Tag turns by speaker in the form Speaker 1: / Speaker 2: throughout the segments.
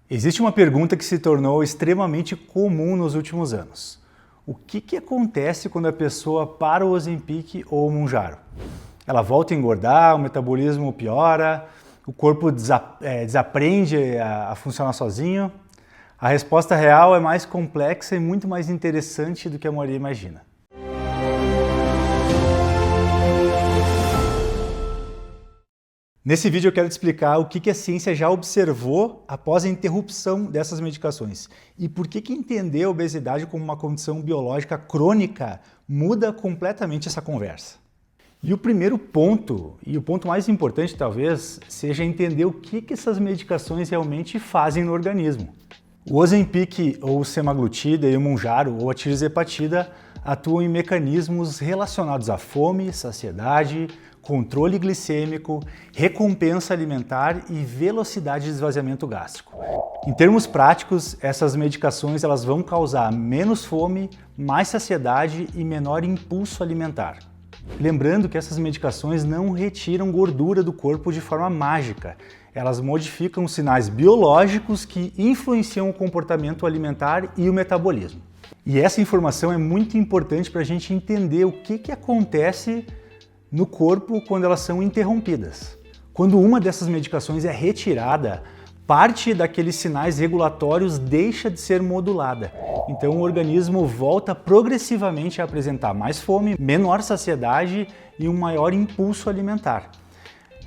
Speaker 1: Existe uma pergunta que se tornou extremamente comum nos últimos anos. O que acontece quando a pessoa para o Ozempic ou o Mounjaro? Ela volta a engordar, o metabolismo piora, o corpo desaprende a funcionar sozinho? A resposta real é mais complexa e muito mais interessante do que a maioria imagina. Nesse vídeo eu quero te explicar o que a ciência já observou após a interrupção dessas medicações e por que entender a obesidade como uma condição biológica crônica muda completamente essa conversa. E o primeiro ponto, e o ponto mais importante talvez, seja entender o que essas medicações realmente fazem no organismo. O Ozempic ou semaglutida e o Mounjaro ou a tirzepatida atuam em mecanismos relacionados à fome, saciedade, controle glicêmico, recompensa alimentar e velocidade de esvaziamento gástrico. Em termos práticos, essas medicações elas vão causar menos fome, mais saciedade e menor impulso alimentar. Lembrando que essas medicações não retiram gordura do corpo de forma mágica. Elas modificam os sinais biológicos que influenciam o comportamento alimentar e o metabolismo. E essa informação é muito importante para a gente entender o que acontece no corpo quando elas são interrompidas. Quando uma dessas medicações é retirada, parte daqueles sinais regulatórios deixa de ser modulada. Então o organismo volta progressivamente a apresentar mais fome, menor saciedade e um maior impulso alimentar.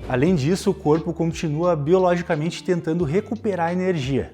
Speaker 1: Além disso, o corpo continua biologicamente tentando recuperar energia.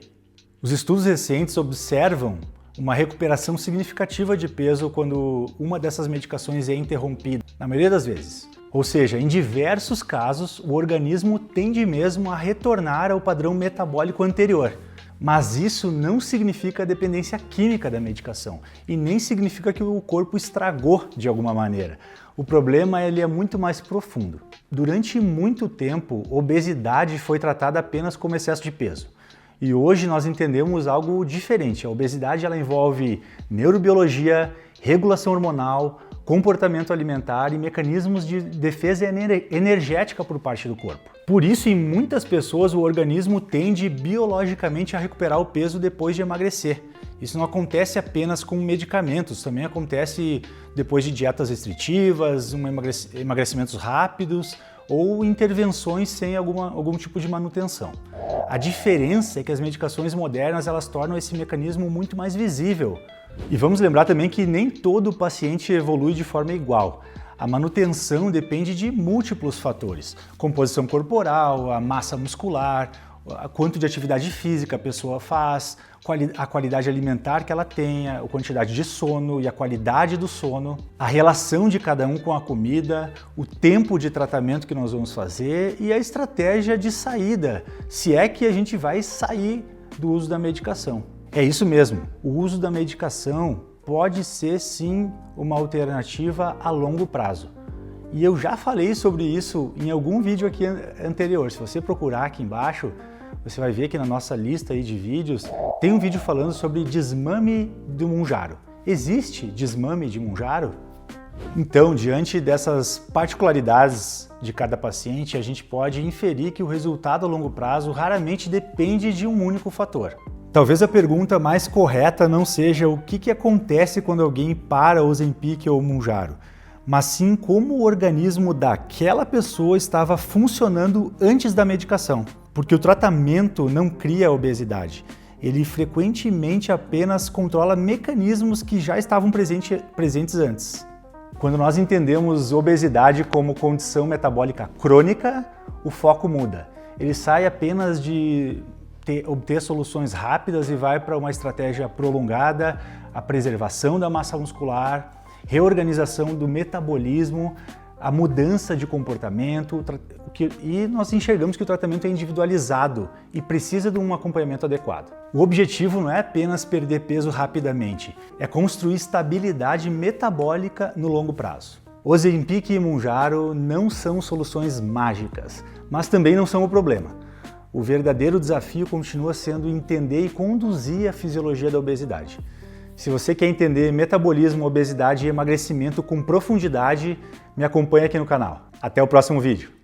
Speaker 1: Os estudos recentes observam uma recuperação significativa de peso quando uma dessas medicações é interrompida, na maioria das vezes. Ou seja, em diversos casos, o organismo tende mesmo a retornar ao padrão metabólico anterior. Mas isso não significa a dependência química da medicação e nem significa que o corpo estragou de alguma maneira. O problema ele é muito mais profundo. Durante muito tempo, obesidade foi tratada apenas como excesso de peso. E hoje nós entendemos algo diferente. A obesidade ela envolve neurobiologia, regulação hormonal, comportamento alimentar e mecanismos de defesa energética por parte do corpo. Por isso, em muitas pessoas, o organismo tende biologicamente a recuperar o peso depois de emagrecer. Isso não acontece apenas com medicamentos, também acontece depois de dietas restritivas, emagrecimentos rápidos ou intervenções sem algum tipo de manutenção. A diferença é que as medicações modernas elas tornam esse mecanismo muito mais visível. E vamos lembrar também que nem todo paciente evolui de forma igual. A manutenção depende de múltiplos fatores: composição corporal, a massa muscular, quanto de atividade física a pessoa faz, a qualidade alimentar que ela tenha, a quantidade de sono e a qualidade do sono, a relação de cada um com a comida, o tempo de tratamento que nós vamos fazer e a estratégia de saída, se é que a gente vai sair do uso da medicação. É isso mesmo, o uso da medicação pode ser sim uma alternativa a longo prazo. E eu já falei sobre isso em algum vídeo aqui anterior. Se você procurar aqui embaixo, você vai ver que na nossa lista aí de vídeos tem um vídeo falando sobre desmame do Mounjaro. Existe desmame de Mounjaro? Então, diante dessas particularidades de cada paciente, a gente pode inferir que o resultado a longo prazo raramente depende de um único fator. Talvez a pergunta mais correta não seja o que acontece quando alguém para o Ozempic ou o Mounjaro, mas sim como o organismo daquela pessoa estava funcionando antes da medicação. Porque o tratamento não cria a obesidade, ele frequentemente apenas controla mecanismos que já estavam presentes antes. Quando nós entendemos obesidade como condição metabólica crônica, o foco muda. Ele sai apenas de obter soluções rápidas e vai para uma estratégia prolongada, a preservação da massa muscular, reorganização do metabolismo, a mudança de comportamento, e nós enxergamos que o tratamento é individualizado e precisa de um acompanhamento adequado. O objetivo não é apenas perder peso rapidamente, é construir estabilidade metabólica no longo prazo. Ozempic e Mounjaro não são soluções mágicas, mas também não são o problema. O verdadeiro desafio continua sendo entender e conduzir a fisiologia da obesidade. Se você quer entender metabolismo, obesidade e emagrecimento com profundidade, me acompanhe aqui no canal. Até o próximo vídeo.